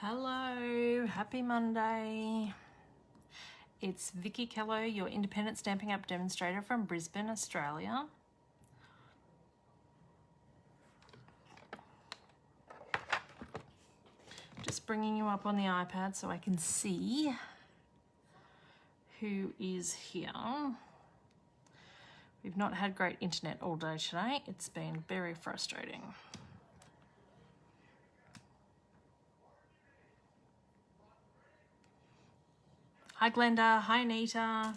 Hello, happy Monday. It's Vickie Kello, your independent Stampin' Up demonstrator from Brisbane, Australia. Just bringing you up on the iPad so I can see who is here. We've not had great internet all day today. It's been very frustrating. Hi Glenda, hi Nita.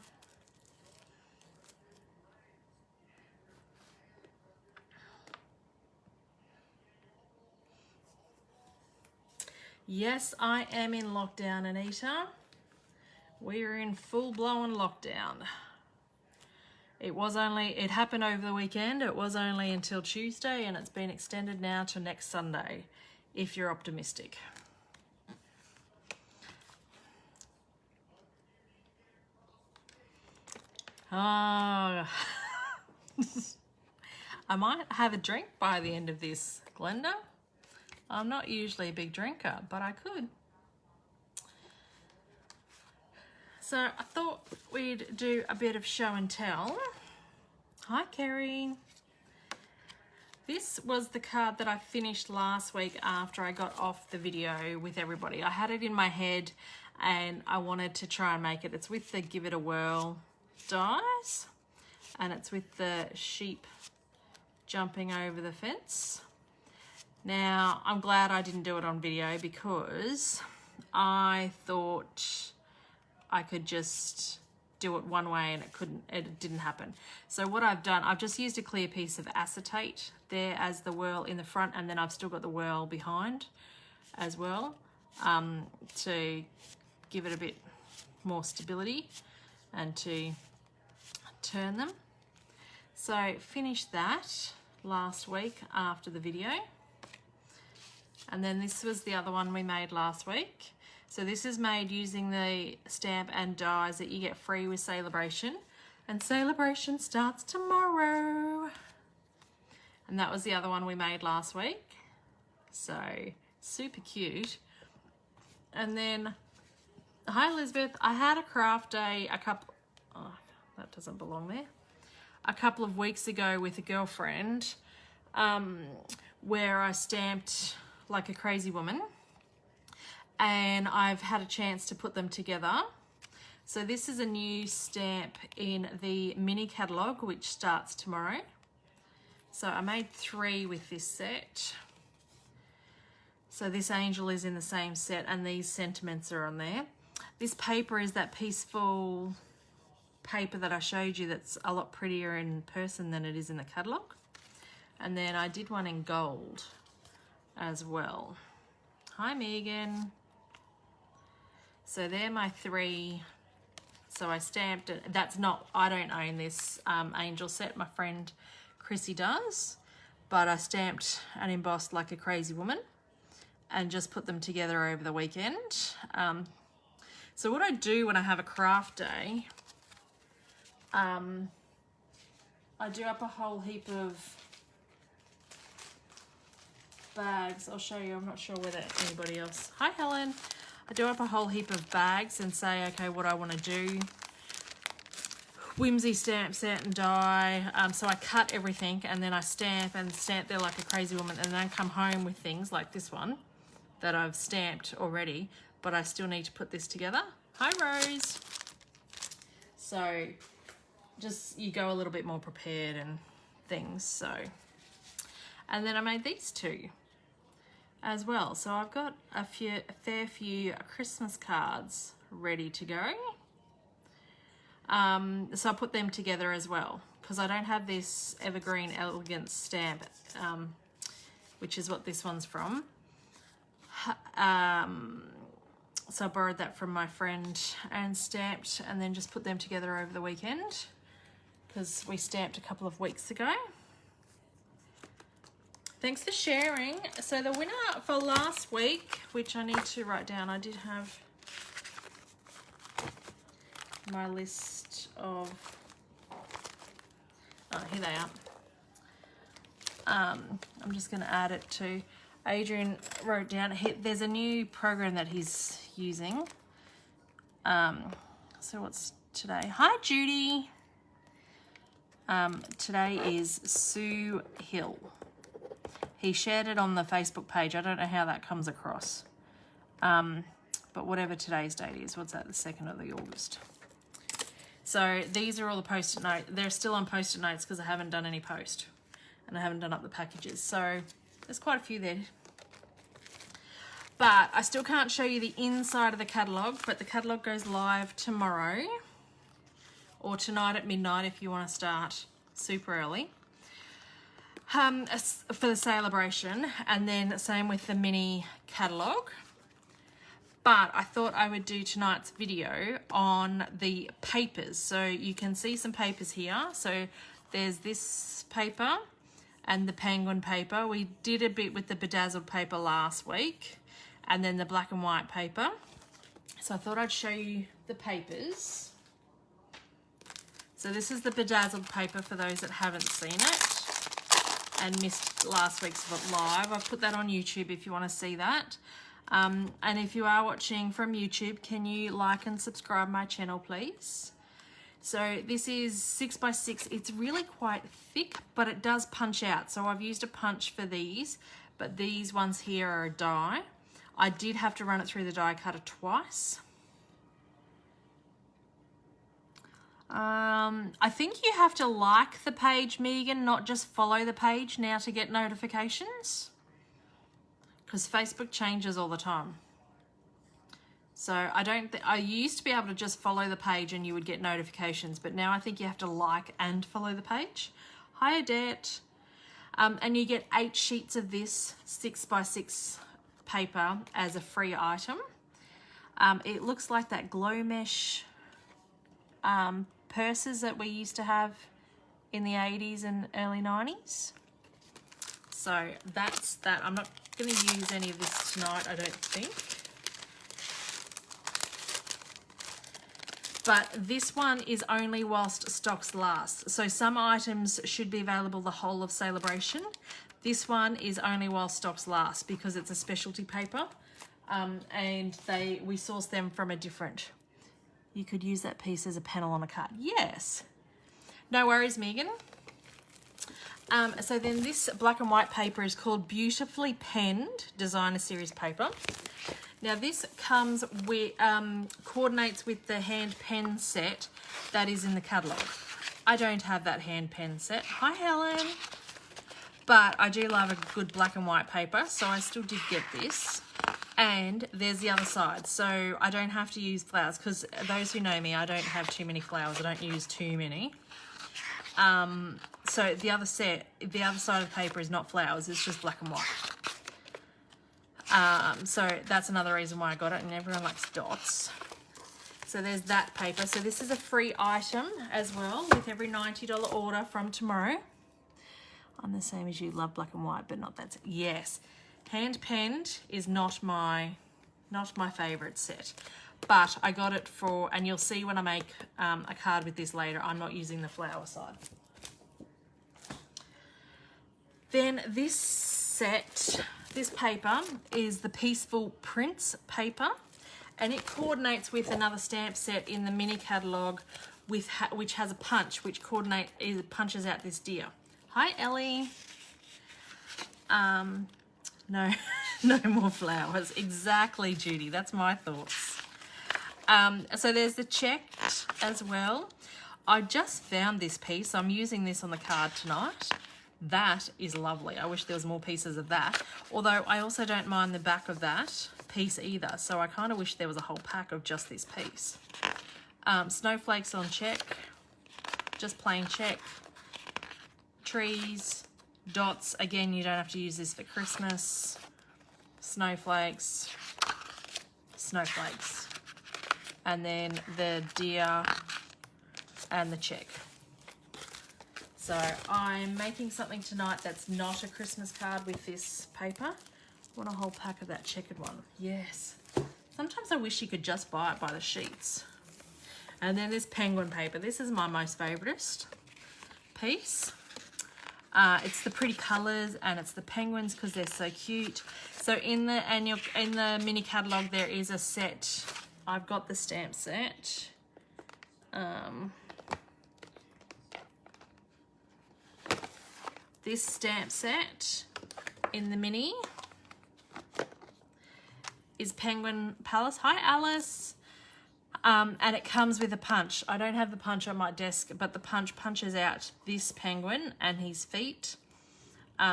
Yes, I am in lockdown, Anita. We are in full-blown lockdown. It happened over the weekend. It was only until Tuesday and it's been extended now to next Sunday, if you're optimistic. Oh, I might have a drink by the end of this, Glenda. I'm not usually a big drinker, but I could. So I thought we'd do a bit of show and tell. Hi, Kerry. This was the card that I finished last week after I got off the video with everybody. I had it in my head and I wanted to try and make it. It's with the Give It a Whirl dies and it's with the sheep jumping over the fence. Now, I'm glad I didn't do it on video because I thought I could just do it one way and it didn't happen. So what I've done, I've just used a clear piece of acetate there as the whirl in the front, and then I've still got the whirl behind as well to give it a bit more stability and to turn them. So finished that last week after the video. And then this was the other one we made last week. So this is made using the stamp and dies that you get free with Sale-a-bration. And Sale-a-bration starts tomorrow. And that was the other one we made last week. So super cute. And then, hi Elizabeth, I had a craft day that doesn't belong there. A couple of weeks ago with a girlfriend where I stamped like a crazy woman, and I've had a chance to put them together. So this is a new stamp in the mini catalogue, which starts tomorrow. So I made 3 with this set. So this angel is in the same set and these sentiments are on there. This paper is that peaceful paper that I showed you that's a lot prettier in person than it is in the catalogue. And then I did one in gold as well. Hi Megan. So they're my 3. So I stamped it. I don't own this angel set. My friend Chrissy does. But I stamped and embossed like a crazy woman and just put them together over the weekend. So what I do when I have a craft day, I do up a whole heap of bags. I'll show you. I'm not sure whether anybody else. Hi Helen. I do up a whole heap of bags and say, okay, what I want to do. Whimsy stamp set and die. So I cut everything and then I stamp there like a crazy woman, and then I come home with things like this one that I've stamped already, but I still need to put this together. Hi Rose. So just you go a little bit more prepared and things. So, and then I made these 2 as well. So I've got a fair few Christmas cards ready to go. So I put them together as well because I don't have this Evergreen Elegance stamp, which is what this one's from. So I borrowed that from my friend and stamped, and then just put them together over the weekend because we stamped a couple of weeks ago. Thanks for sharing. So the winner for last week, which I need to write down, I did have my list of, here they are. I'm just going to add it to, Adrian wrote down, there's a new program that he's using. So what's today? Hi, Judy. Today is Sue Hill. He shared it on the Facebook page. I don't know how that comes across. But whatever today's date is, what's that, the 2nd of the August. So these are all the post-it notes. They're still on post-it notes because I haven't done any post. And I haven't done up the packages. So there's quite a few there. But I still can't show you the inside of the catalogue, but the catalogue goes live tomorrow or tonight at midnight if you want to start super early for the Sale-a-bration, and then same with the mini catalogue. But I thought I would do tonight's video on the papers. So you can see some papers here. So there's this paper and the penguin paper. We did a bit with the bedazzled paper last week, and then the black and white paper. So I thought I'd show you the papers. So this is the bedazzled paper for those that haven't seen it and missed last week's live. I've put that on YouTube if you want to see that. And if you are watching from YouTube, can you like and subscribe my channel, please? So this is 6x6. It's really quite thick, but it does punch out. So I've used a punch for these, but these ones here are a die. I did have to run it through the die cutter twice. I think you have to like the page, Megan, not just follow the page now to get notifications, because Facebook changes all the time. So I used to be able to just follow the page and you would get notifications, but now I think you have to like and follow the page. Hi, Odette. And you get 8 sheets of this 6x6 paper as a free item. It looks like that glow mesh purses that we used to have in the 80s and early 90s. So that's that. I'm not going to use any of this tonight, I don't think. But this one is only whilst stocks last. So some items should be available the whole of Sale-a-bration. This one is only while stocks last because it's a specialty paper, and we source them from a different. You could use that piece as a panel on a card. Yes. No worries, Megan. So then this black and white paper is called Beautifully Penned Designer Series paper. Now this comes with, coordinates with the hand pen set that is in the catalogue. I don't have that hand pen set. Hi, Helen. But I do love a good black and white paper, so I still did get this. And there's the other side, so I don't have to use flowers, because those who know me, I don't have too many flowers. I don't use too many. So the other side of the paper is not flowers, it's just black and white. So that's another reason why I got it, and everyone likes dots. So there's that paper. So this is a free item as well with every $90 order from tomorrow. I'm the same as you, love black and white, but not that. Yes, hand penned is not my favorite set, but I got it for, and you'll see when I make a card with this later, I'm not using the flower side. Then this set, this paper is the Peaceful Prints paper, and it coordinates with another stamp set in the mini catalogue which has a punch which punches out this deer. Hi, Ellie. No, no more flowers. Exactly, Judy. That's my thoughts. So there's the checked as well. I just found this piece. I'm using this on the card tonight. That is lovely. I wish there was more pieces of that. Although I also don't mind the back of that piece either. So I kind of wish there was a whole pack of just this piece. Snowflakes on check. Just plain check. Trees. Dots. Again, you don't have to use this for Christmas. Snowflakes. Snowflakes. And then the deer and the check. So I'm making something tonight that's not a Christmas card with this paper. I want a whole pack of that checkered one. Yes. Sometimes I wish you could just buy it by the sheets. And then this penguin paper. This is my most favourite piece. It's the pretty colors and it's the penguins because they're so cute. So in the mini catalog there is a set. I've got the stamp set. This stamp set in the mini is Penguin Palace. Hi Alice. And it comes with a punch. I don't have the punch on my desk, but the punch punches out this penguin and his feet.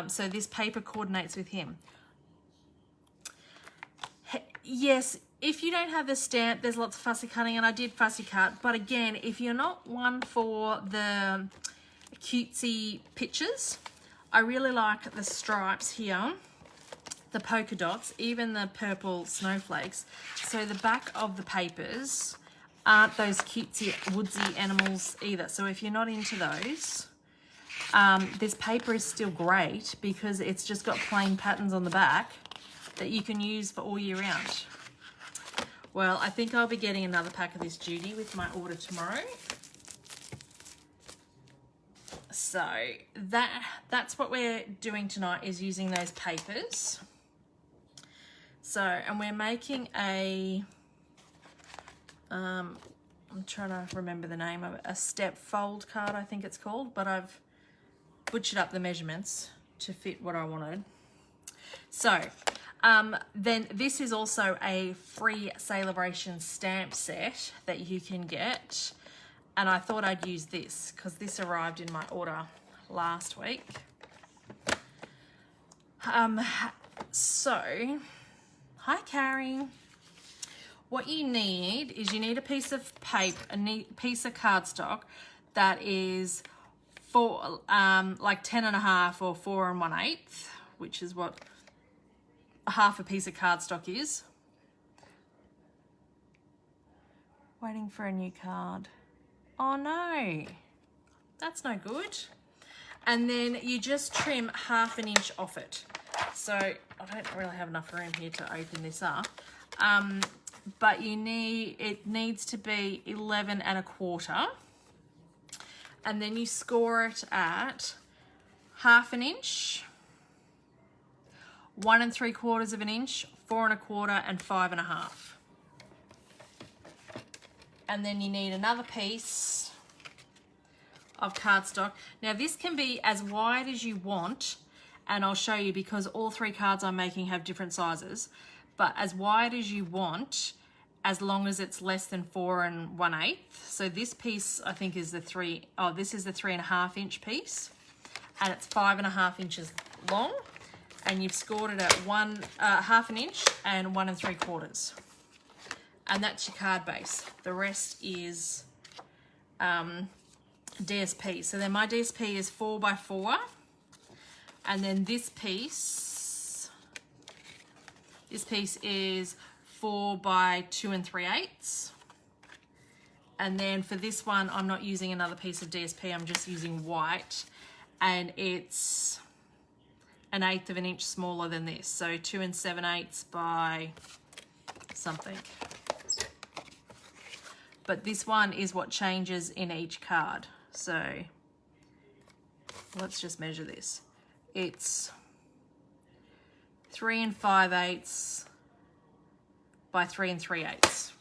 So this paper coordinates with him. Yes, if you don't have the stamp, there's lots of fussy cutting, and I did fussy cut. But again, if you're not one for the cutesy pictures, I really like the stripes here, the polka dots, even the purple snowflakes. So the back of the papers aren't those cutesy woodsy animals either. So if you're not into those, this paper is still great because it's just got plain patterns on the back that you can use for all year round. Well, I think I'll be getting another pack of this, Judy, with my order tomorrow. So that's what we're doing tonight, is using those papers. So, and we're making a, I'm trying to remember the name of it, a step fold card, I think it's called, but I've butchered up the measurements to fit what I wanted. So, then this is also a free Sale-a-bration stamp set that you can get. And I thought I'd use this because this arrived in my order last week. So, hi Carrie. What you need is you need a piece of paper, a piece of cardstock that is like 10.5 or 4 1/8, which is what half a piece of cardstock is. Waiting for a new card. Oh no, that's no good. And then you just trim 1/2 inch off it. So I don't really have enough room here to open this up. But it needs to be 11 1/4. And then you score it at 1/2 inch, 1 3/4 inch, 4 1/4, and 5 1/2. And then you need another piece of cardstock. Now this can be as wide as you want, and I'll show you because all 3 cards I'm making have different sizes, but as wide as you want, as long as it's less than 4 1/8. So this piece I think is this is the 3 1/2 inch piece, and it's 5 1/2 inches long, and you've scored it at 1/2 inch and 1 3/4. And that's your card base. The rest is DSP. So then my DSP is 4 by 4. And then this piece is 4 by 2 3/8. And then for this one, I'm not using another piece of DSP. I'm just using white. And it's 1/8 inch smaller than this. So 2 7/8 by something. But this one is what changes in each card. So let's just measure this. It's 3 5/8 by 3 3/8.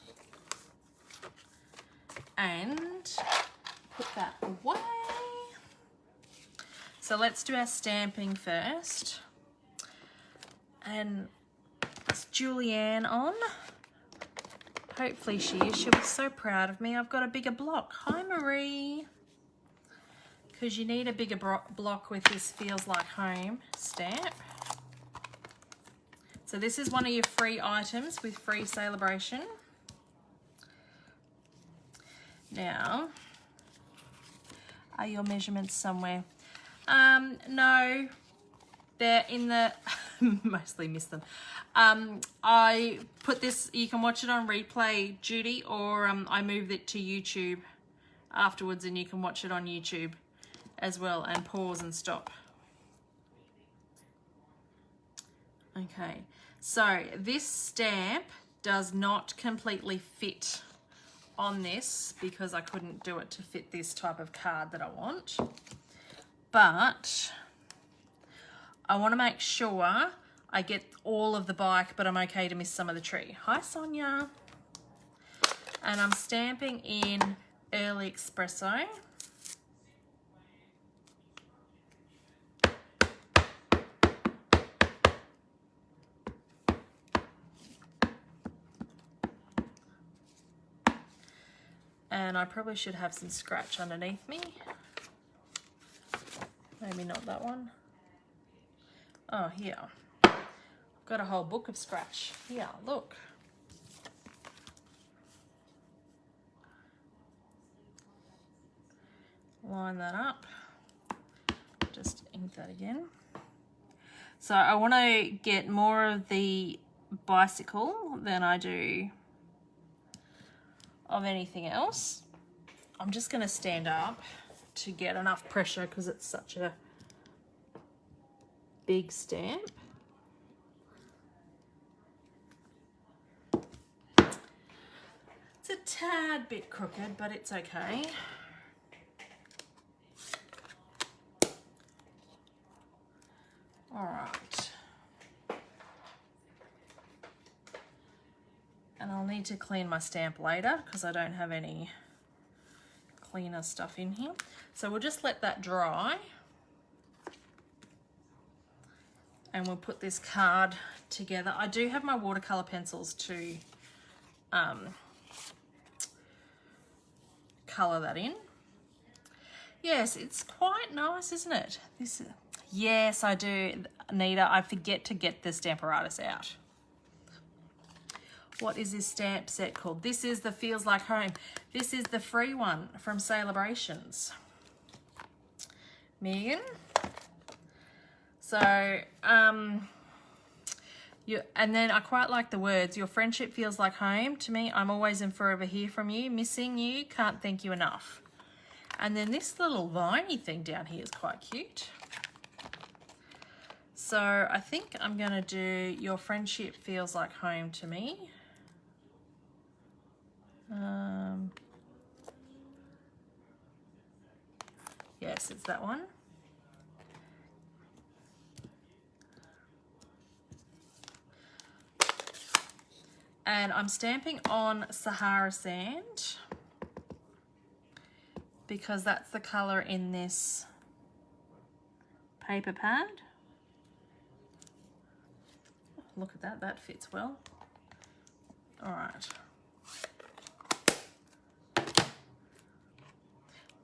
And put that away. So let's do our stamping first. And it's Julianne on. Hopefully she is. She'll be so proud of me. I've got a bigger block. Hi, Marie. Because you need a bigger block with this Feels Like Home stamp. So this is one of your free items with free Sale-a-bration. Now, are your measurements somewhere? No, they're in the, mostly missed them. I put this, you can watch it on replay, Judy, or I moved it to YouTube afterwards and you can watch it on YouTube as well and pause and stop. Okay, so this stamp does not completely fit on this because I couldn't do it to fit this type of card that I want. But I want to make sure I get all of the bike, but I'm okay to miss some of the tree. Hi, Sonia. And I'm stamping in Early Espresso. And I probably should have some scratch underneath me. Maybe not that one. Oh, here. I've got a whole book of scratch. Here, look. Line that up. Just ink that again. So I want to get more of the bicycle than I do of anything else. I'm just going to stand up to get enough pressure because it's such a big stamp. It's a tad bit crooked, but it's okay. All right. And I'll need to clean my stamp later because I don't have any cleaner stuff in here. So we'll just let that dry. And we'll put this card together. I do have my watercolor pencils to color that in. Yes, it's quite nice, isn't it? Yes, I do, Anita. I forget to get the Stamparatus out. What is this stamp set called? This is the Feels Like Home. This is the free one from Sale-a-brations. Megan. So, and then I quite like the words. Your friendship feels like home to me. I'm always and forever here from you. Missing you. Can't thank you enough. And then this little viney thing down here is quite cute. So I think I'm going to do your friendship feels like home to me. Yes, it's that one. And I'm stamping on Sahara Sand because that's the color in this paper pad. Look at that, that fits well. All right.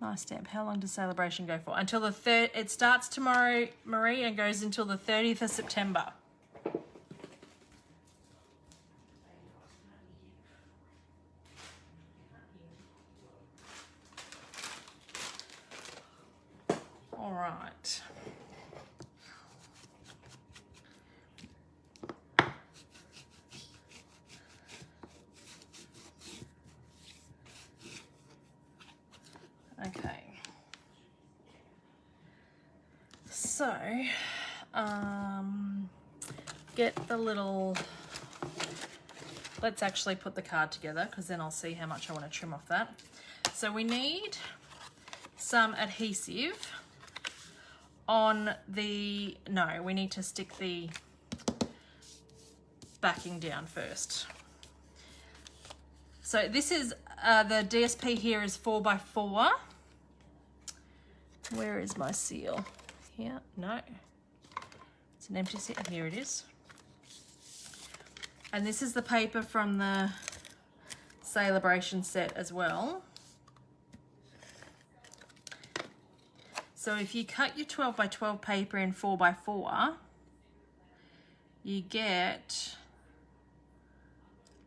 Nice stamp. How long does Sale-a-bration go for? Until the 3rd. It starts tomorrow, Marie, and goes until the 30th of September. All right. Okay. So, get the little, let's actually put the card together because then I'll see how much I want to trim off that. So we need some adhesive on the, no, we need to stick the backing down first. So this is, the DSP here is 4x4. Where is my seal? Here, no. It's an empty seal, here it is. And this is the paper from the Sale-a-bration set as well. So if you cut your 12x12 paper in 4x4, you get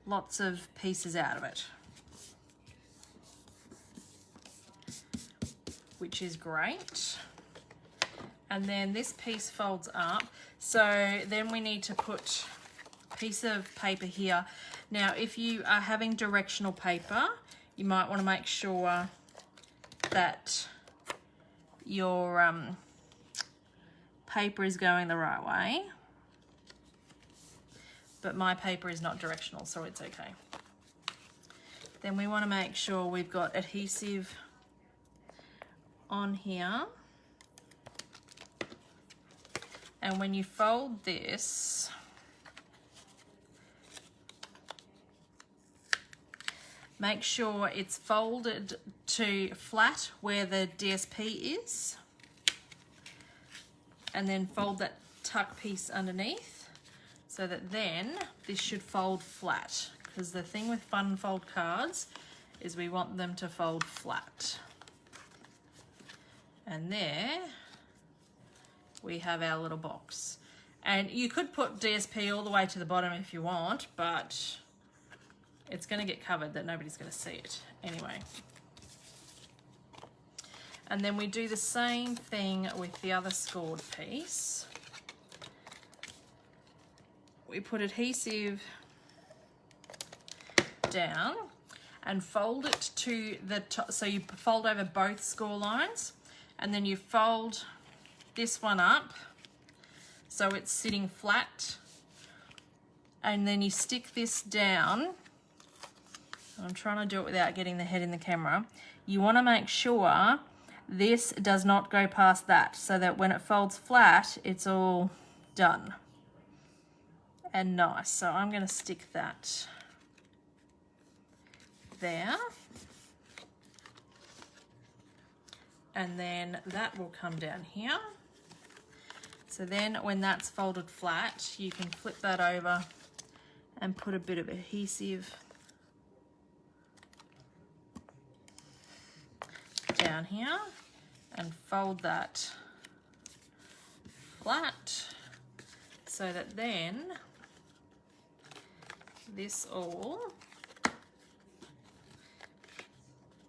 lots of pieces out of it, which is great. And then this piece folds up. So then we need to put a piece of paper here. Now, if you are having directional paper, you might want to make sure that your paper is going the right way. But my paper is not directional, so it's okay. Then we want to make sure we've got adhesive on here. And when you fold this, make sure it's folded to flat where the DSP is, and then fold that tuck piece underneath so that then this should fold flat, because the thing with fun fold cards is we want them to fold flat. And there we have our little box. And you could put DSP all the way to the bottom if you want, but it's going to get covered that nobody's going to see it anyway. And then we do the same thing with the other scored piece. We put adhesive down and fold it to the top. So you fold over both score lines, and then you fold this one up so it's sitting flat, and then you stick this down. I'm trying to do it without getting the head in the camera. You want to make sure this does not go past that, so that when it folds flat, it's all done and nice. So I'm going to stick that there, and then that will come down here. So then when that's folded flat, you can flip that over and put a bit of adhesive down here and fold that flat, so that then this all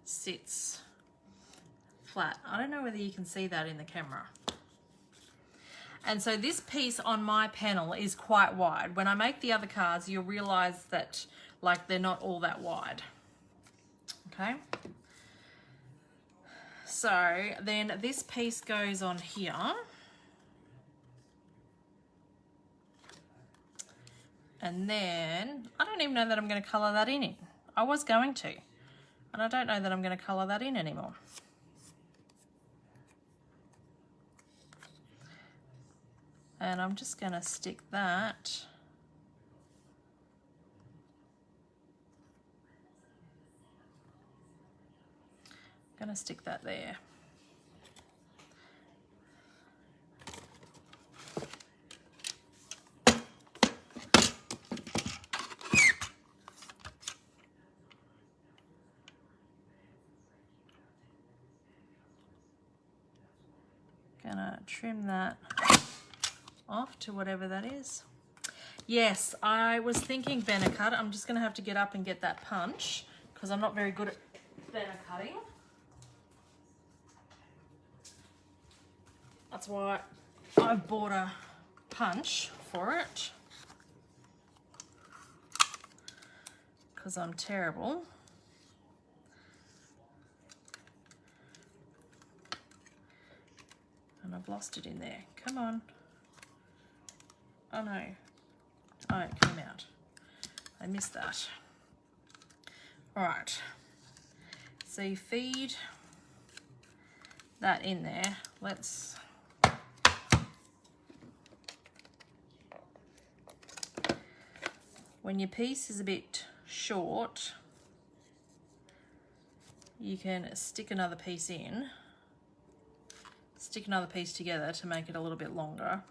sits flat. I don't know whether you can see that in the camera. And so this piece on my panel is quite wide. When I make the other cards, you'll realize that like they're not all that wide. Okay. So then this piece goes on here. And then I don't even know that I'm going to colour that in. I was going to. And I don't know that I'm going to colour that in anymore. And I'm just going to stick that there. Gonna trim that off to whatever that is. Yes, I was thinking banner cut. I'm just gonna have to get up and get that punch because I'm not very good at banner cutting. That's why I've bought a punch for it, because I'm terrible. And I've lost it in there. Come on. Oh no. Oh, it came out. I missed that. All right. So you feed that in there. Let's... When your piece is a bit short, you can stick another piece in. Stick another piece together to make it a little bit longer.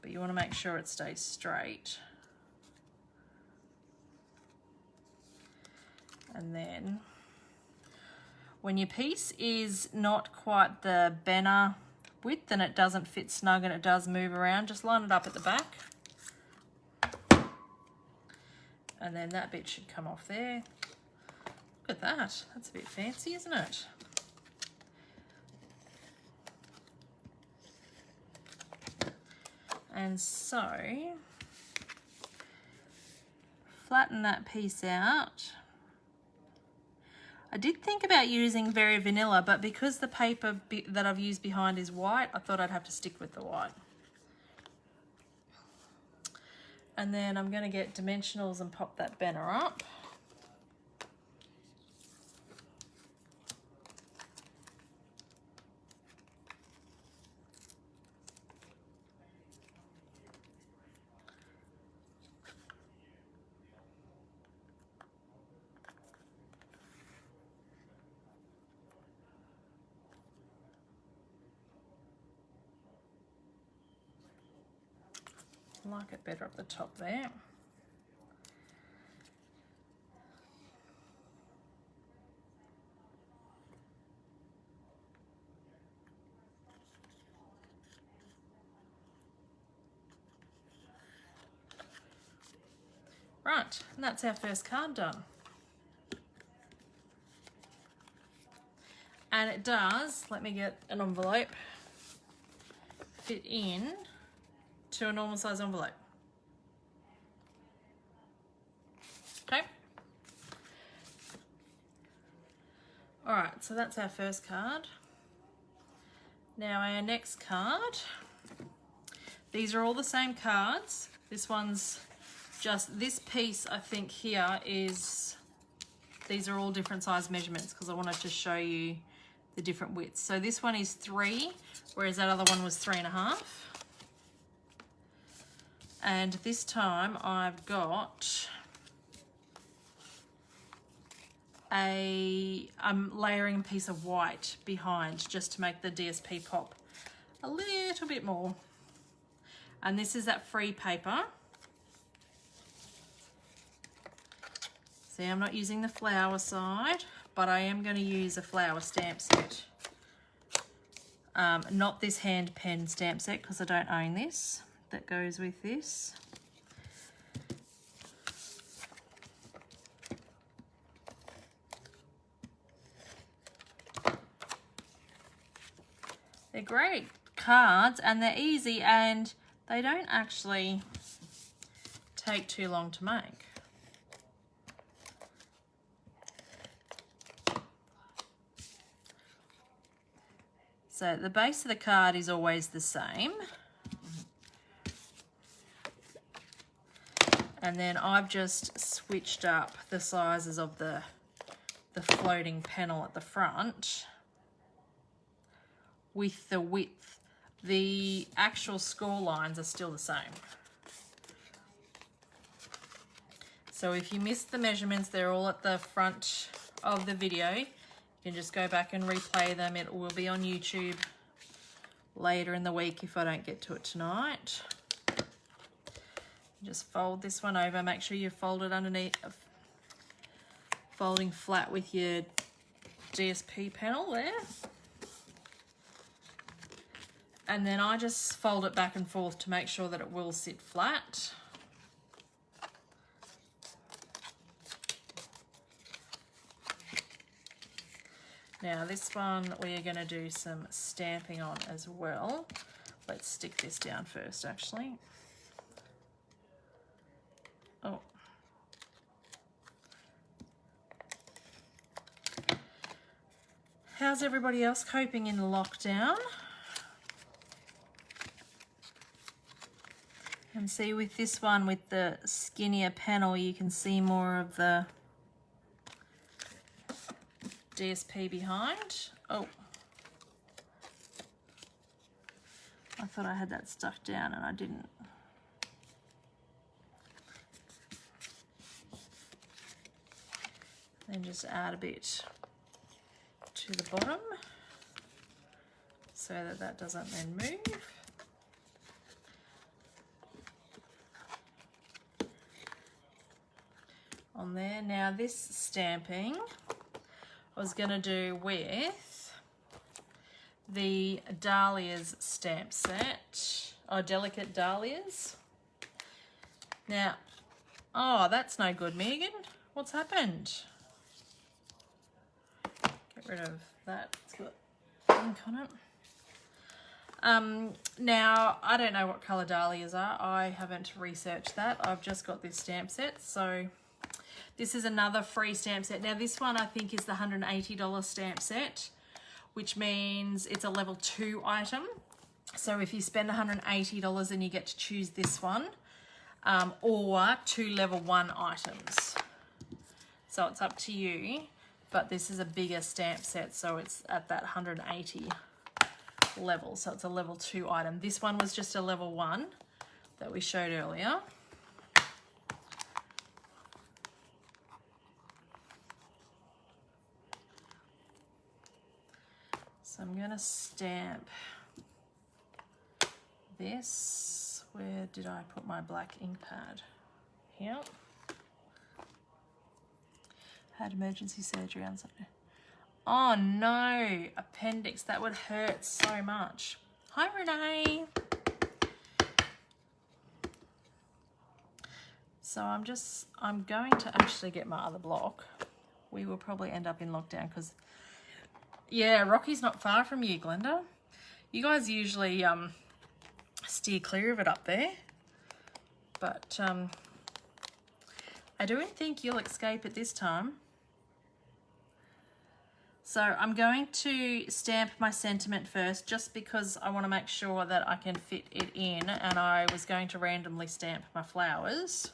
But you want to make sure it stays straight. And then when your piece is not quite the banner width and it doesn't fit snug and it does move around, just line it up at the back. And then that bit should come off there. Look at that. That's a bit fancy, isn't it? And so, flatten that piece out. I did think about using Very Vanilla, but because the paper that I've used behind is white, I thought I'd have to stick with the white. And then I'm going to get dimensionals and pop that banner up. like it better up the top there. Right, and that's our first card done. And it does, let me get an envelope, fit in to a normal size envelope. Okay. All right, so that's our first card. Now our next card, these are all the same cards. This one's just, this piece I think here is, these are all different size measurements because I wanted to show you the different widths. So this one is 3, whereas that other one was 3.5. And this time I've got I'm layering a piece of white behind just to make the DSP pop a little bit more. And this is that free paper. See, I'm not using the flower side, but I am going to use a flower stamp set. Not this hand pen stamp set because I don't own this. That goes with this. They're great cards and they're easy and they don't actually take too long to make. So the base of the card is always the same. And then I've just switched up the sizes of the floating panel at the front with the width. The actual score lines are still the same. So if you missed the measurements, they're all at the front of the video. You can just go back and replay them. It will be on YouTube later in the week if I don't get to it tonight. Just fold this one over. Make sure you fold it underneath, folding flat with your DSP panel there. And then I just fold it back and forth to make sure that it will sit flat. Now this one we are going to do some stamping on as well. Let's stick this down first actually. Oh. How's everybody else coping in the lockdown? And see with this one, with the skinnier panel, you can see more of the DSP behind. Oh. I thought I had that stuck down and I didn't. Then just add a bit to the bottom so that that doesn't then move. On there. Now this stamping I was going to do with the Dahlias stamp set, or Delicate Dahlias. Now, oh, that's no good, Megan. What's happened? Get rid of that. It's got ink on it. Now, I don't know what colour dahlias are. I haven't researched that. I've just got this stamp set, so this is another free stamp set. Now this one I think is the $180 stamp set, which means it's a level 2 item. So if you spend $180 then you get to choose this one, or 2 level 1 items. So it's up to you, but this is a bigger stamp set, so it's at that 180 level. So it's a level 2 item. This one was just a level 1 that we showed earlier. So I'm going to stamp this Where did I put my black ink pad? Here. Had emergency surgery on Sunday. Oh no, appendix. That would hurt so much. Hi, Renee. So I'm going to actually get my other block. We will probably end up in lockdown because, yeah, Rocky's not far from you, Glenda. You guys usually steer clear of it up there. But I don't think you'll escape it this time. So I'm going to stamp my sentiment first just because I want to make sure that I can fit it in, and I was going to randomly stamp my flowers.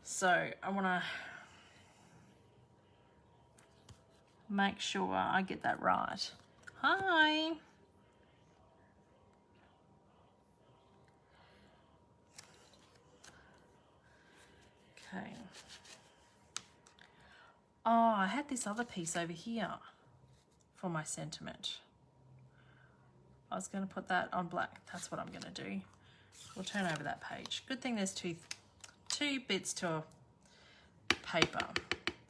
So I want to make sure I get that right. Hi. Okay. Oh, I had this other piece over here for my sentiment. I was going to put that on black. That's what I'm going to do. We'll turn over that page. Good thing there's two bits to a paper,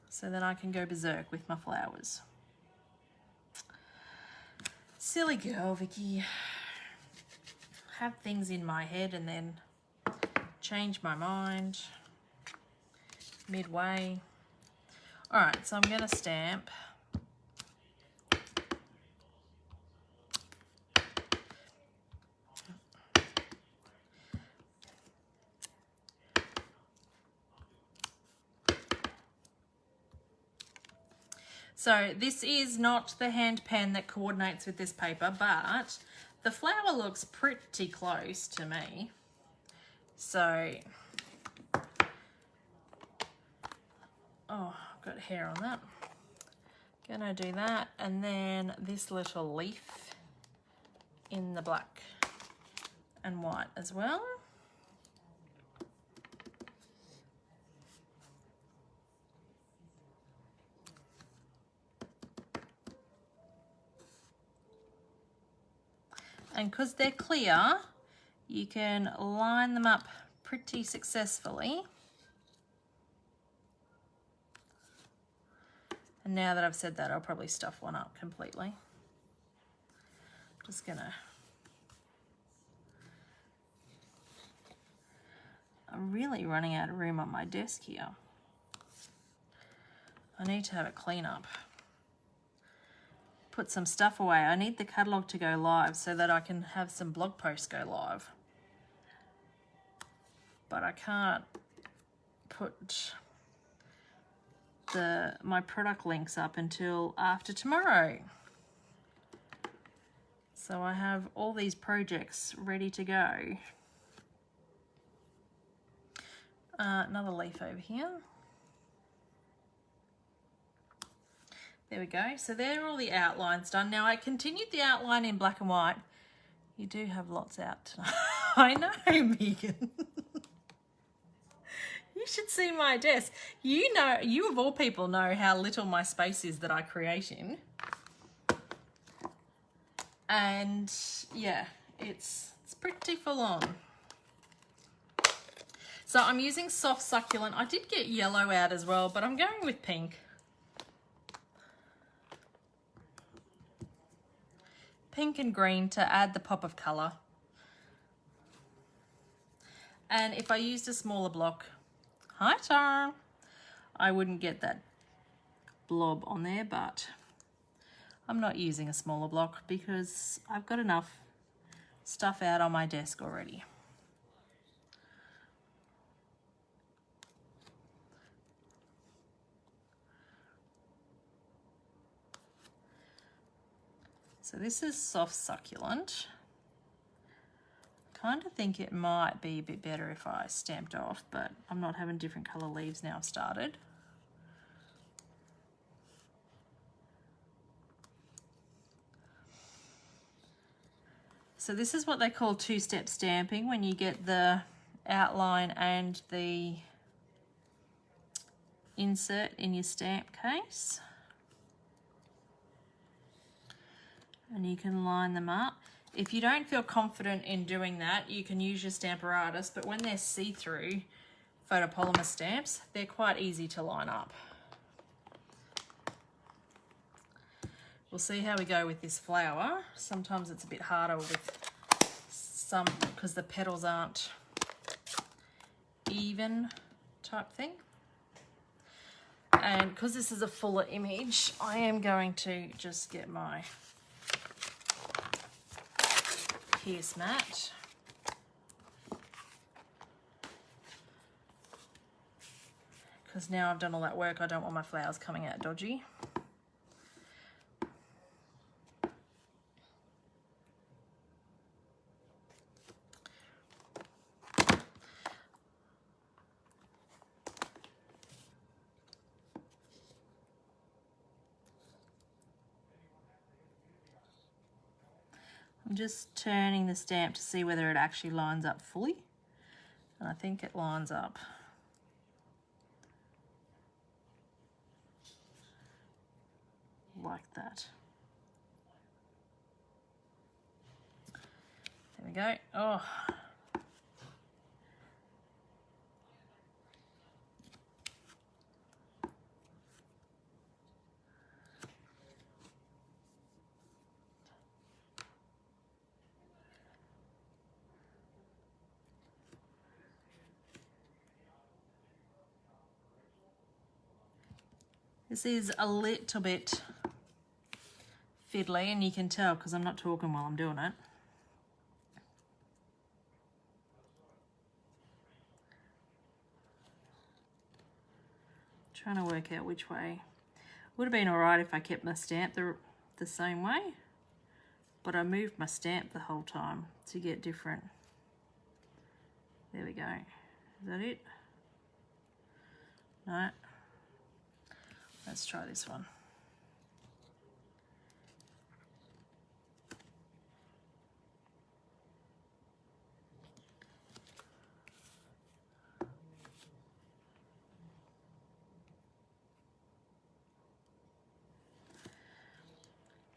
so then I can go berserk with my flowers. Silly girl, Vickie. Have things in my head and then change my mind midway. All right, so I'm going to stamp. So this is not the hand pen that coordinates with this paper, but the flower looks pretty close to me. So, oh, I've got hair on that. Gonna do that, and then this little leaf in the black and white as well. And because they're clear, you can line them up pretty successfully. And now that I've said that, I'll probably stuff one up completely. Just gonna... I'm really running out of room on my desk here. I need to have a clean up. Put some stuff away. I need the catalogue to go live so that I can have some blog posts go live. But I can't put my product links up until after tomorrow. So I have all these projects ready to go. Another leaf over here. There we go. So there are all the outlines done. Now I continued the outline in black and white. You do have lots out tonight. I know, Megan. You should see my desk. You know, you of all people know how little my space is that I create in. And yeah, it's pretty full on. So I'm using soft succulent. I did get yellow out as well, but I'm going with pink. Pink and green to add the pop of colour. And if I used a smaller block, hi Tara, I wouldn't get that blob on there, but I'm not using a smaller block because I've got enough stuff out on my desk already. So this is soft succulent. Kind of think it might be a bit better if I stamped off, but I'm not having different colour leaves now I've started. So this is what they call two-step stamping, when you get the outline and the insert in your stamp case. And you can line them up. If you don't feel confident in doing that, you can use your Stamparatus, but when they're see-through photopolymer stamps, they're quite easy to line up. We'll see how we go with this flower. Sometimes it's a bit harder with some because the petals aren't even type thing. And because this is a fuller image, I am going to just get my Pierce mat. Because now I've done all that work, I don't want my flowers coming out dodgy. I'm just turning the stamp to see whether it actually lines up fully. And I think it lines up. Like that. There we go. Oh. This is a little bit fiddly, and you can tell because I'm not talking while I'm doing it. Trying to work out which way. Would have been alright if I kept my stamp the same way, but I moved my stamp the whole time to get different. There we go. Is that it? No. Let's try this one.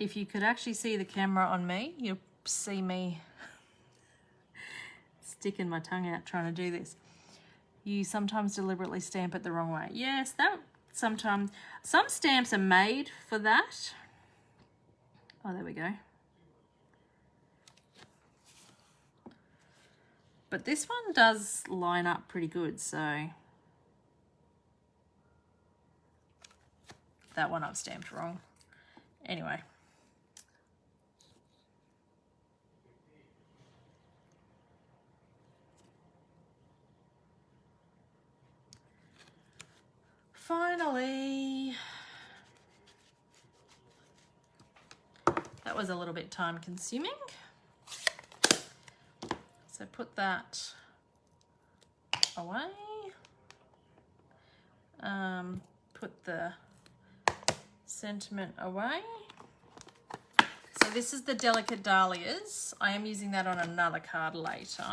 If you could actually see the camera on me, you'll see me sticking my tongue out trying to do this. You sometimes deliberately stamp it the wrong way. Yes, that sometimes, some stamps are made for that. Oh, there we go. But this one does line up pretty good, so that one I've stamped wrong. Anyway. Finally. That was a little bit time consuming. So put that away. Put the sentiment away. So this is the Delicate Dahlias. I am using that on another card later.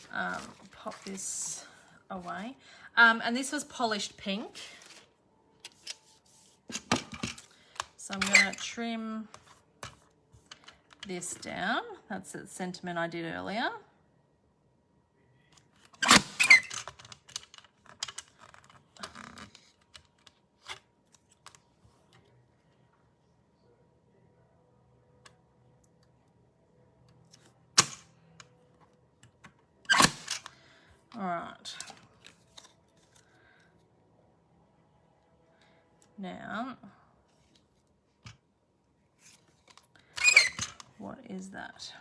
Pop this away. And this was Polished Pink. So I'm going to trim this down. That's the sentiment I did earlier. All right. Now, what is that?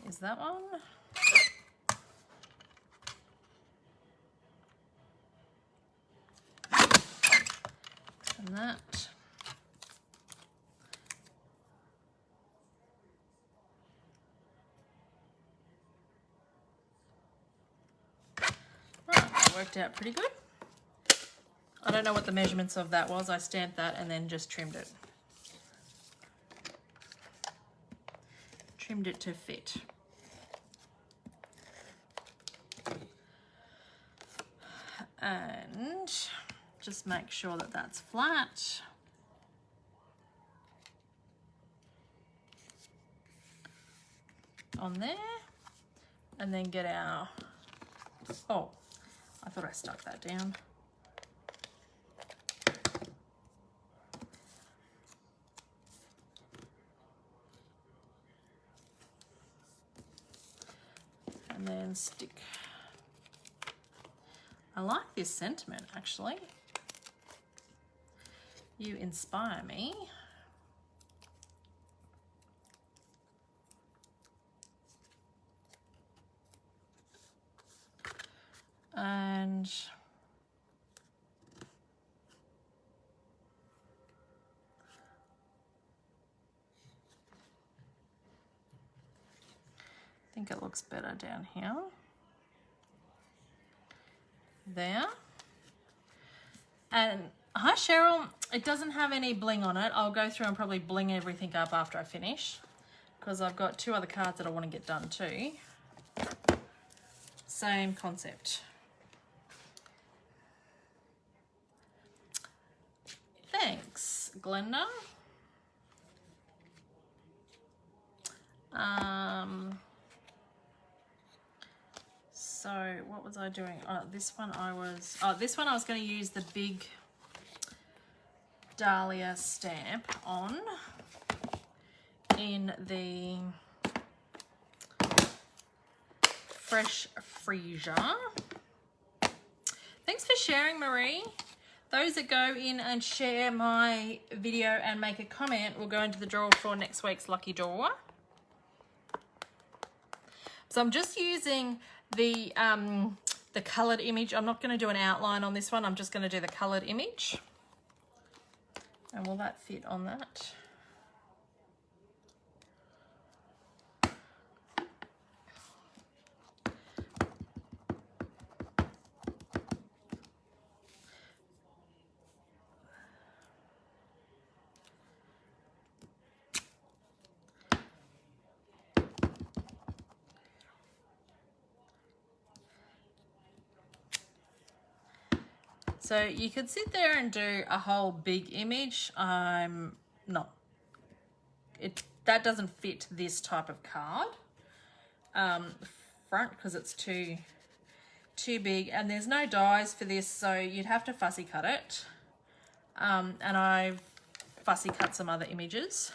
Is that one? And that. Worked out pretty good. I don't know what the measurements of that was. I stamped that and then just trimmed it. Trimmed it to fit. And just make sure that that's flat. On there. And then get our, oh, I thought I stuck that down. And then stick. I like this sentiment actually. You inspire me. And I think it looks better down here. There. And hi Cheryl, it doesn't have any bling on it. I'll go through and probably bling everything up after I finish because I've got 2 other cards that I want to get done too. Same concept. Thanks, Glenda. So what was I doing? This one I was going to use the big Dahlia stamp on in the Fresh Freesia. Thanks for sharing, Marie. Those that go in and share my video and make a comment will go into the draw for next week's lucky draw. So I'm just using the coloured image. I'm not going to do an outline on this one. I'm just going to do the coloured image. And will that fit on that? So you could sit there and do a whole big image. I'm not. That doesn't fit this type of card front because it's too big, and there's no dies for this, so you'd have to fussy cut it. And I've fussy cut some other images,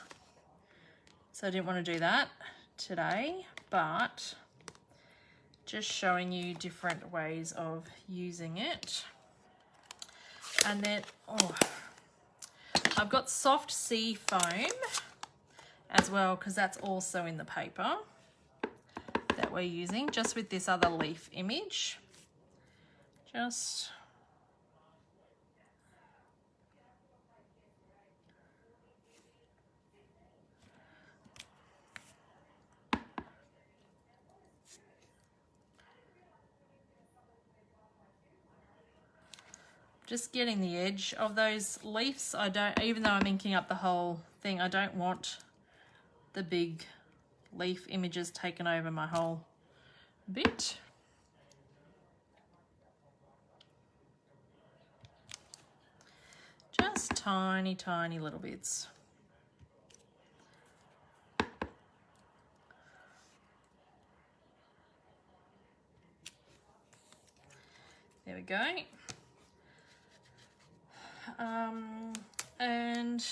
so I didn't want to do that today, but just showing you different ways of using it. And then, oh, I've got soft sea foam as well because that's also in the paper that we're using, just with this other leaf image. Just getting the edge of those leaves. I don't, even though I'm inking up the whole thing, I don't want the big leaf images taken over my whole bit. Just tiny, tiny little bits. There we go. And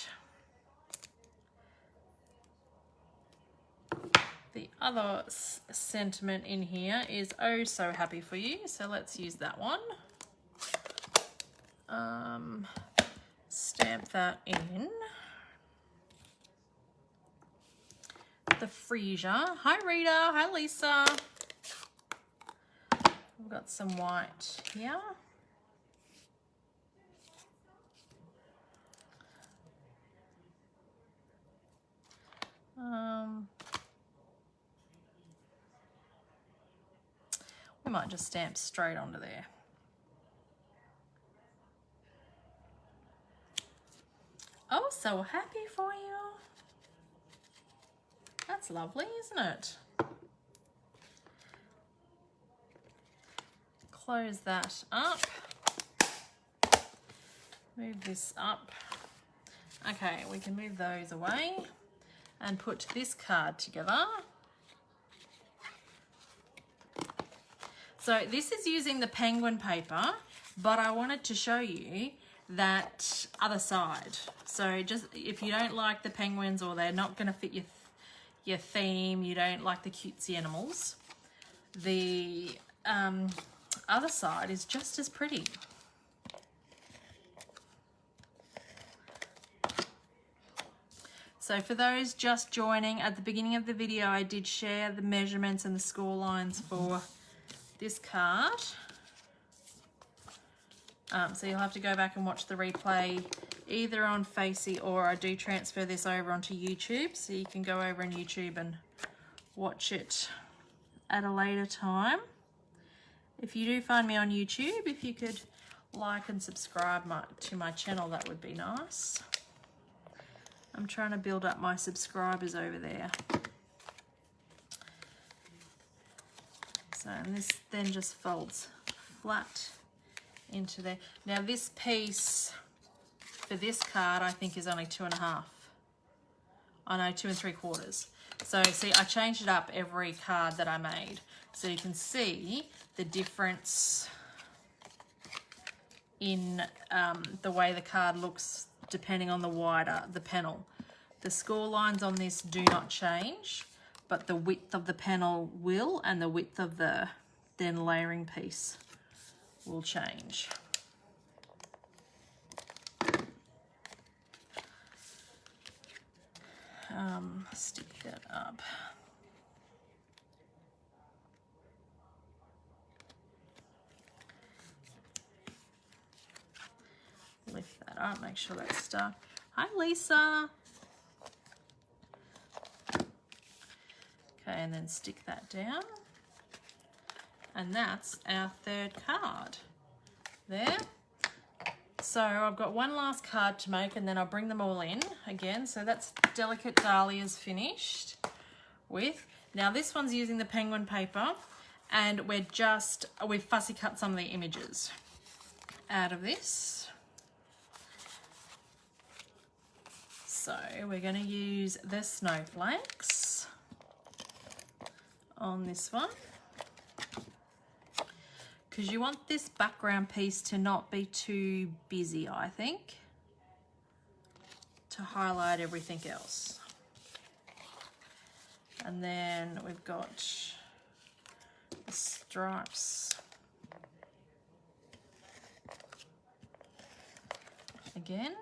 the other sentiment in here is "Oh, so happy for you." So let's use that one. Stamp that in. The Freesia. Hi Rita. Hi Lisa. We've got some white here. We might just stamp straight onto there. Oh, so happy for you. That's lovely, isn't it? Close that up. Move this up. Okay, we can move those away and put this card together. So this is using the penguin paper, but I wanted to show you that other side. So just if you don't like the penguins or they're not going to fit your theme, you don't like the cutesy animals, the other side is just as pretty. So for those just joining, at the beginning of the video I did share the measurements and the score lines for this card. So you'll have to go back and watch the replay either on Facey, or I do transfer this over onto YouTube, so you can go over on YouTube and watch it at a later time. If you do find me on YouTube, if you could like and subscribe to my channel, that would be nice. I'm trying to build up my subscribers over there. So, and this then just folds flat into there. Now this piece for this card I think is only 2.5. I know, 2 3/4. So see, I changed it up every card that I made. So you can see the difference in the way the card looks depending on the panel. The score lines on this do not change, but the width of the panel will, and the width of the then layering piece will change. Stick that up. Lift that up, make sure that's stuck. Hi, Lisa. Okay, and then stick that down. And that's our third card there. So I've got one last card to make, and then I'll bring them all in again. So that's Delicate Dahlias finished with. Now this one's using the penguin paper, and we've fussy cut some of the images out of this. So we're going to use the snowflakes on this one, because you want this background piece to not be too busy, I think, to highlight everything else. And then we've got the stripes again.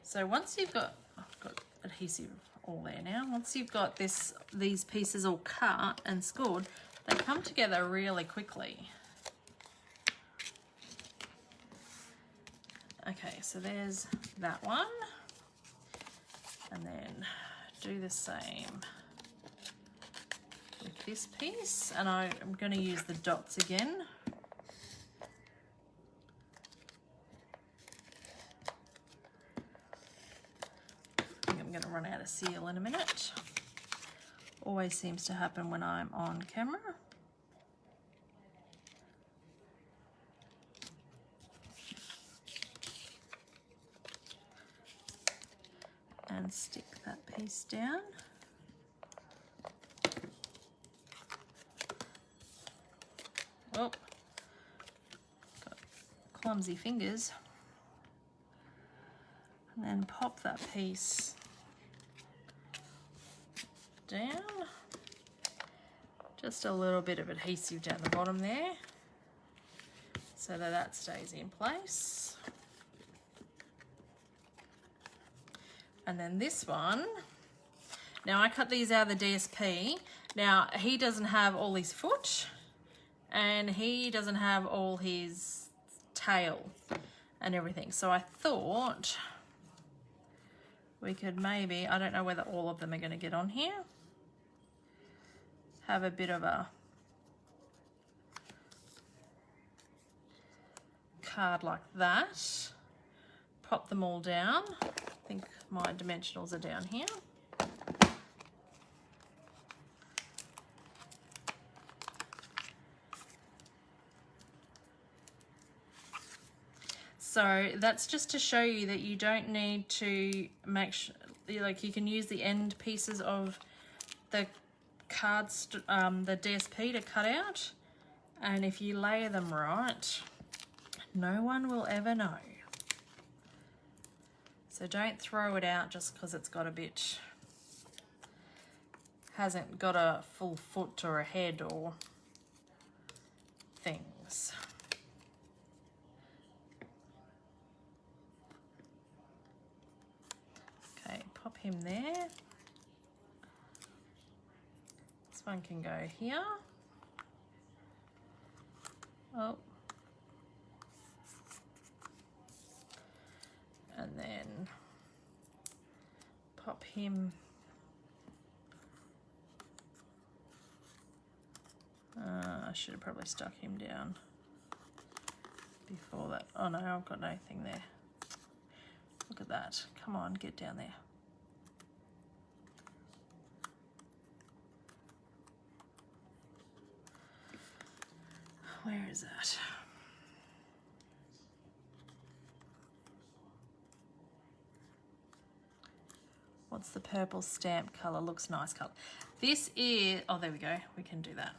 So once you've got, I've got adhesive all there now, once you've got these pieces all cut and scored, they come together really quickly. Okay, so there's that one. And then do the same with this piece. And I'm going to use the dots again. I'm going to run out of seal in a minute. Always seems to happen when I'm on camera. And stick that piece down. Oh, got clumsy fingers. And then pop that piece down. Just a little bit of adhesive down the bottom there so that stays in place. And then this one, now I cut these out of the DSP. Now he doesn't have all his foot and he doesn't have all his tail and everything. So I thought we could maybe, I don't know whether all of them are going to get on here, have a bit of a card like that, pop them all down. I think my dimensionals are down here. So that's just to show you that you don't need to make sure, like you can use the end pieces of the cards, the DSP to cut out, and if you layer them right, no one will ever know. So don't throw it out just because it's got a bit, hasn't got a full foot or a head or things. Okay, pop him there. This one can go here. Oh. And then pop him. I should have probably stuck him down before that. Oh no, I've got nothing there. Look at that. Come on, get down there. Where is that? What's the purple stamp color? Looks nice color. This is, oh, there we go. We can do that.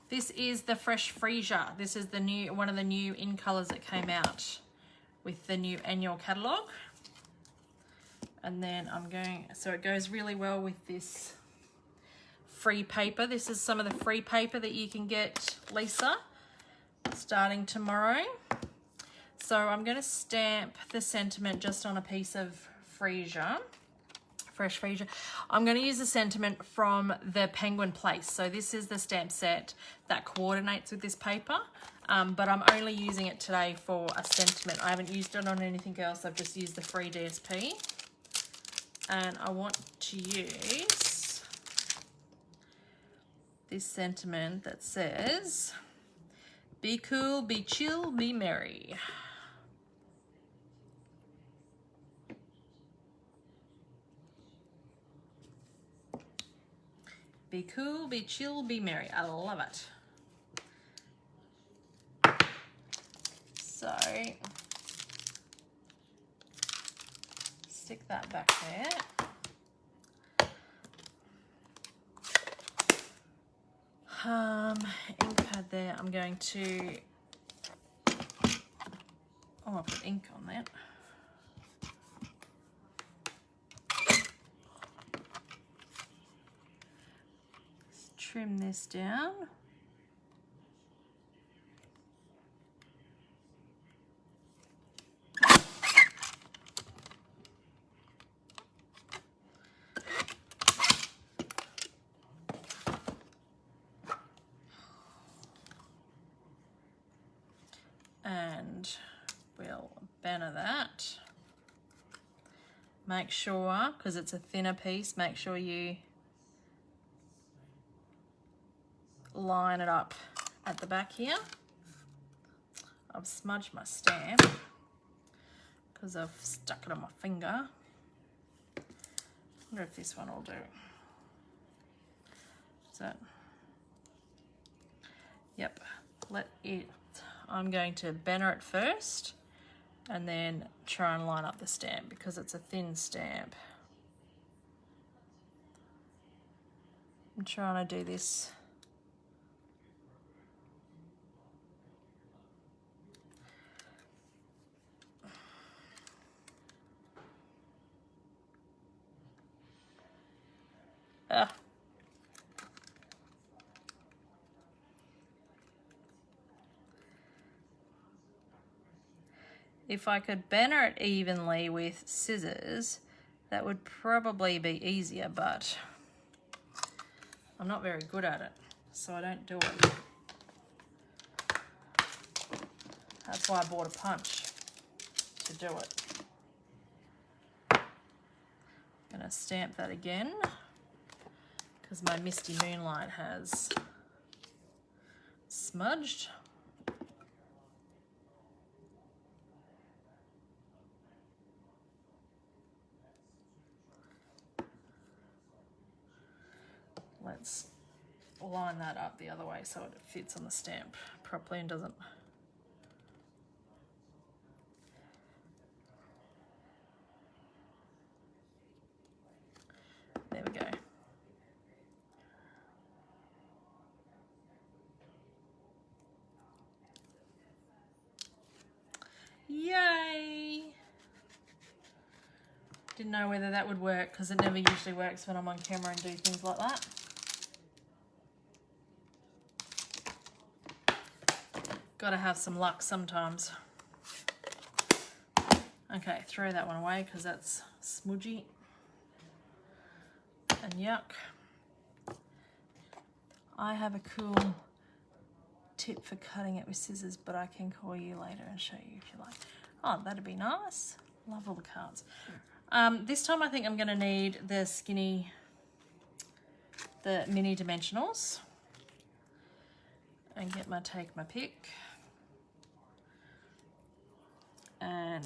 This is the Fresh Freesia. This is the new, one of the new in colors that came out with the new annual catalog. And then I'm going, so it goes really well with this free paper. This is some of the free paper that you can get, Lisa, starting tomorrow. So I'm going to stamp the sentiment just on a piece of Freesia. Fresh Freesia. I'm going to use the sentiment from the Penguin Place. So this is the stamp set that coordinates with this paper, but I'm only using it today for a sentiment. I haven't used it on anything else. I've just used the free DSP. And I want to use this sentiment that says, be cool, be chill, be merry. Be cool, be chill, be merry. I love it. So, stick that back there. Ink pad there. I'm going to, oh, I put ink on that. Trim this down. And we'll banner that. Make sure, because it's a thinner piece, make sure you line it up at the back here. I've smudged my stamp because I've stuck it on my finger. I wonder if this one will do. Is that? Yep. Let it. I'm going to banner it first and then try and line up the stamp because it's a thin stamp. I'm trying to do this. If I could banner it evenly with scissors, that would probably be easier, but I'm not very good at it, so I don't do it. That's why I bought a punch, to do it. I'm gonna stamp that again, because my Misty Moonlight has smudged. Let's line that up the other way so it fits on the stamp properly and doesn't. Didn't know whether that would work because it never usually works when I'm on camera and do things like that. Gotta have some luck sometimes. Okay, throw that one away because that's smudgy and yuck. I have a cool tip for cutting it with scissors, but I can call you later and show you if you like. Oh, that'd be nice. Love all the cards. This time I think I'm going to need the mini dimensionals and take my pick. And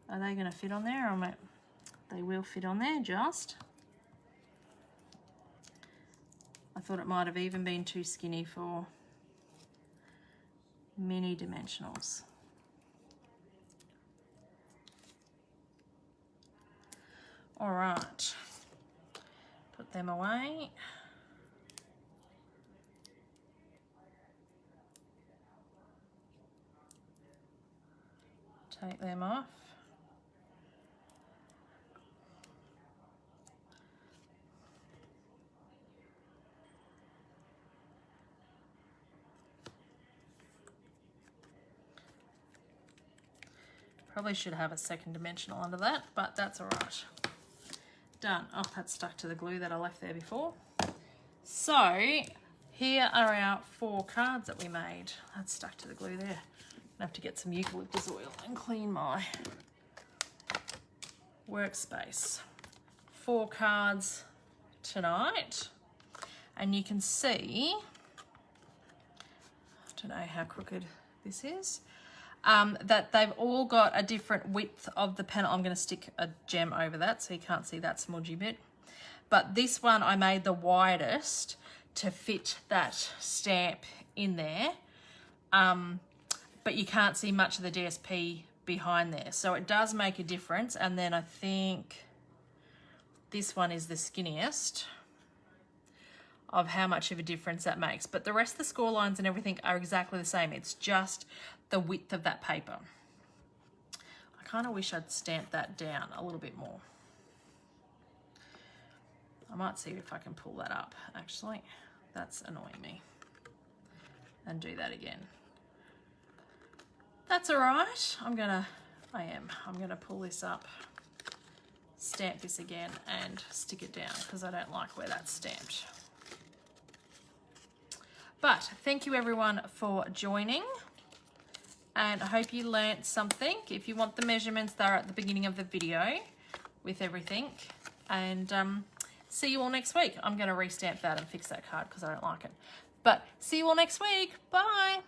are they going to fit on there? Or they will fit on there just. I thought it might have even been too skinny for mini dimensionals. All right, put them away. Take them off. Probably should have a second dimensional under that, but that's all right. Done. Oh, that's stuck to the glue that I left there before. So here are our 4 cards that we made. That's stuck to the glue there. I have to get some eucalyptus oil and clean my workspace. 4 cards tonight, and you can see, I don't know how crooked this is, that they've all got a different width of the panel. I'm going to stick a gem over that so you can't see that smudgy bit. But this one I made the widest to fit that stamp in there. But you can't see much of the DSP behind there. So it does make a difference. And then I think this one is the skinniest of how much of a difference that makes. But the rest of the score lines and everything are exactly the same. It's just the width of that paper. I kind of wish I'd stamped that down a little bit more. I might see if I can pull that up, actually. That's annoying me. And do that again. That's all right. I'm gonna pull this up, stamp this again and stick it down because I don't like where that's stamped. But thank you everyone for joining, and I hope you learnt something. If you want the measurements, they're at the beginning of the video with everything. And see you all next week. I'm going to restamp that and fix that card because I don't like it. But see you all next week. Bye.